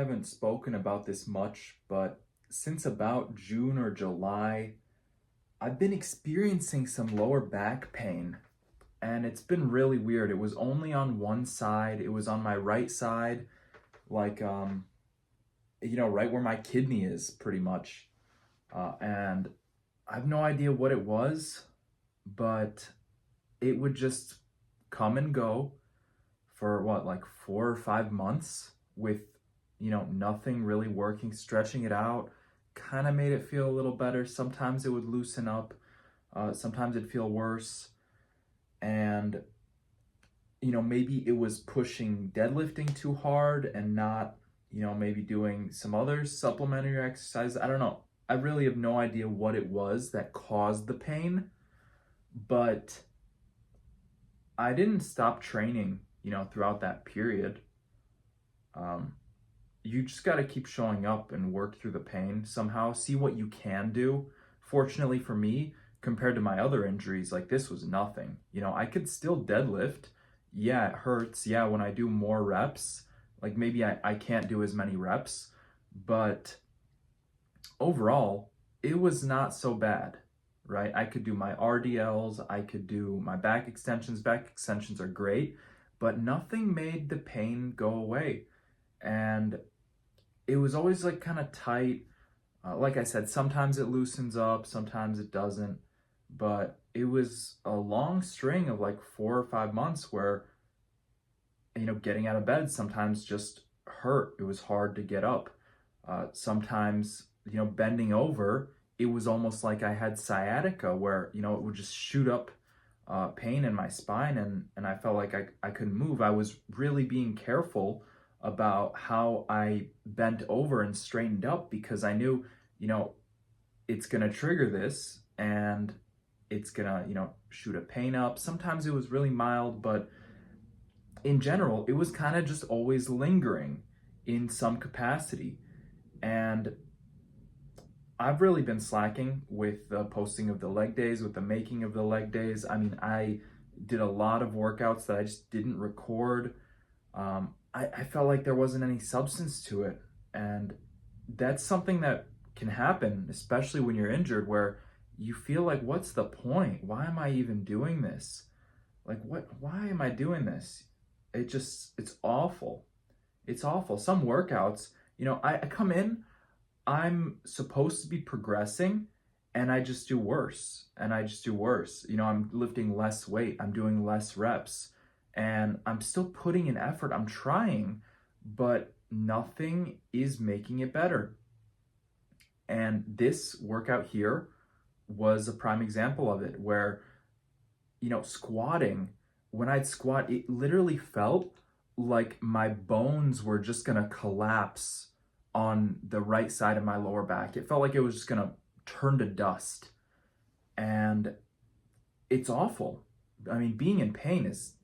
haven't spoken about this much, but since about June or July, I've been experiencing some lower back pain, and it's been really weird. It was only on one side. It was on my right side, like right where my kidney is, pretty much. And I have no idea what it was, but it would just come and go for what, like 4 or 5 months with, nothing really working. Stretching it out kind of made it feel a little better. Sometimes it would loosen up, sometimes it'd feel worse. And, maybe it was pushing deadlifting too hard and not, maybe doing some other supplementary exercise. I don't know. I really have no idea what it was that caused the pain, but I didn't stop training, throughout that period. Um, you just got to keep showing up and work through the pain somehow, see what you can do. Fortunately for me, compared to my other injuries, like this was nothing. I could still deadlift. Yeah, it hurts. Yeah, when I do more reps, like maybe I can't do as many reps, but overall, it was not so bad, right? I could do my RDLs, I could do my back extensions. Back extensions are great, but nothing made the pain go away. And it was always like kind of tight. Like I said, sometimes it loosens up, sometimes it doesn't. But it was a long string of like 4 or 5 months where, getting out of bed sometimes just hurt. It was hard to get up. Sometimes, bending over, it was almost like I had sciatica where, it would just shoot up pain in my spine, and I felt like I couldn't move. I was really being careful about how I bent over and straightened up because I knew, it's going to trigger this and it's going to, shoot a pain up. Sometimes it was really mild, but in general, it was kind of just always lingering in some capacity. And I've really been slacking with the posting of the leg days, with the making of the leg days. I mean, I did a lot of workouts that I just didn't record. I felt like there wasn't any substance to it. And that's something that can happen, especially when you're injured, where you feel like, what's the point? Why am I even doing this? Like, why am I doing this? It's awful. It's awful. Some workouts, I come in, I'm supposed to be progressing, and I just do worse and I just do worse. I'm lifting less weight, I'm doing less reps, and I'm still putting in effort. I'm trying, but nothing is making it better. And this workout here was a prime example of it where, squatting, when I'd squat, it literally felt like my bones were just gonna collapse on the right side of my lower back. It felt like it was just gonna turn to dust. And it's awful. I mean, being in pain is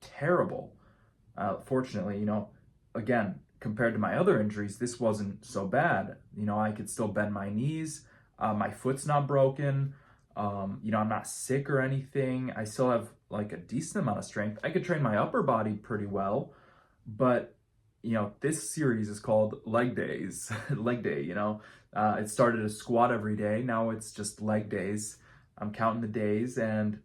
terrible. Fortunately, again, compared to my other injuries, this wasn't so bad. I could still bend my knees. My foot's not broken. I'm not sick or anything. I still have like a decent amount of strength. I could train my upper body pretty well, but this series is called Leg Days, Leg Day. It started a squat every day. Now it's just leg days. I'm counting the days, and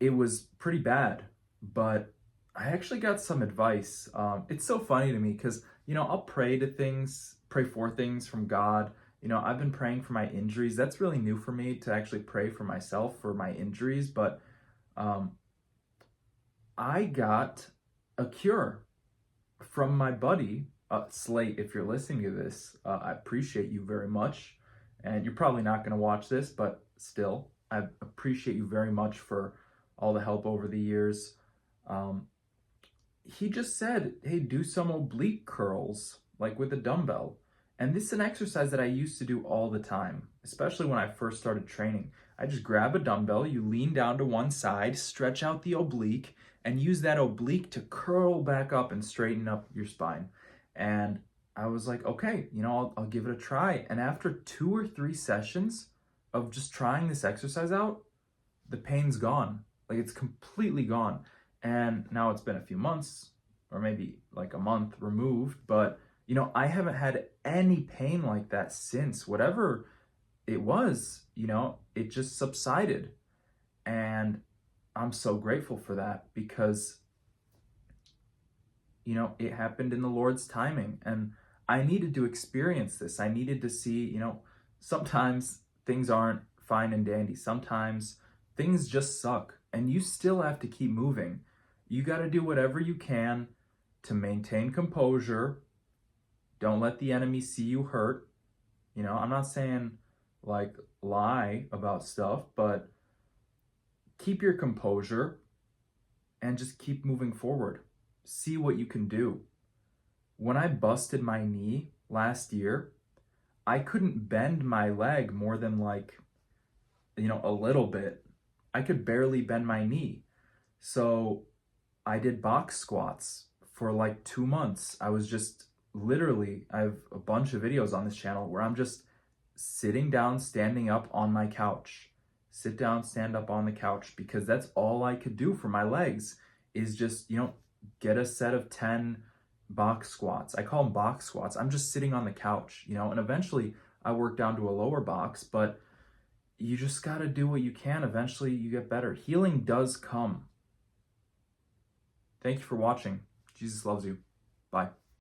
it was pretty bad, but I actually got some advice. It's so funny to me because, I'll pray for things from God. I've been praying for my injuries. That's really new for me to actually pray for myself for my injuries, but I got a cure from my buddy, Slate. If you're listening to this, I appreciate you very much. And you're probably not going to watch this, but still, I appreciate you very much for all the help over the years. He just said, hey, do some oblique curls, like with a dumbbell. And this is an exercise that I used to do all the time, especially when I first started training. I just grab a dumbbell, you lean down to one side, stretch out the oblique, and use that oblique to curl back up and straighten up your spine. And I was like, okay, I'll give it a try. And after 2 or 3 sessions of just trying this exercise out, the pain's gone. Like, it's completely gone. And now it's been a few months. or maybe like a month removed, but I haven't had any pain like that since. Whatever it was, it just subsided. And I'm so grateful for that because, it happened in the Lord's timing. And I needed to experience this. I needed to see, sometimes things aren't fine and dandy. Sometimes things just suck. And you still have to keep moving. You got to do whatever you can to maintain composure. Don't let the enemy see you hurt. I'm not saying like lie about stuff, but keep your composure and just keep moving forward. See what you can do. When I busted my knee last year, I couldn't bend my leg more than like, a little bit. I could barely bend my knee. So I did box squats for like 2 months. I was just literally, I have a bunch of videos on this channel where I'm just sitting down, standing up on my couch. Sit down, stand up on the couch, because that's all I could do for my legs is just, get a set of 10 box squats. I call them box squats. I'm just sitting on the couch, and eventually I work down to a lower box, but you just got to do what you can. Eventually you get better. Healing does come. Thank you for watching. Jesus loves you. Bye.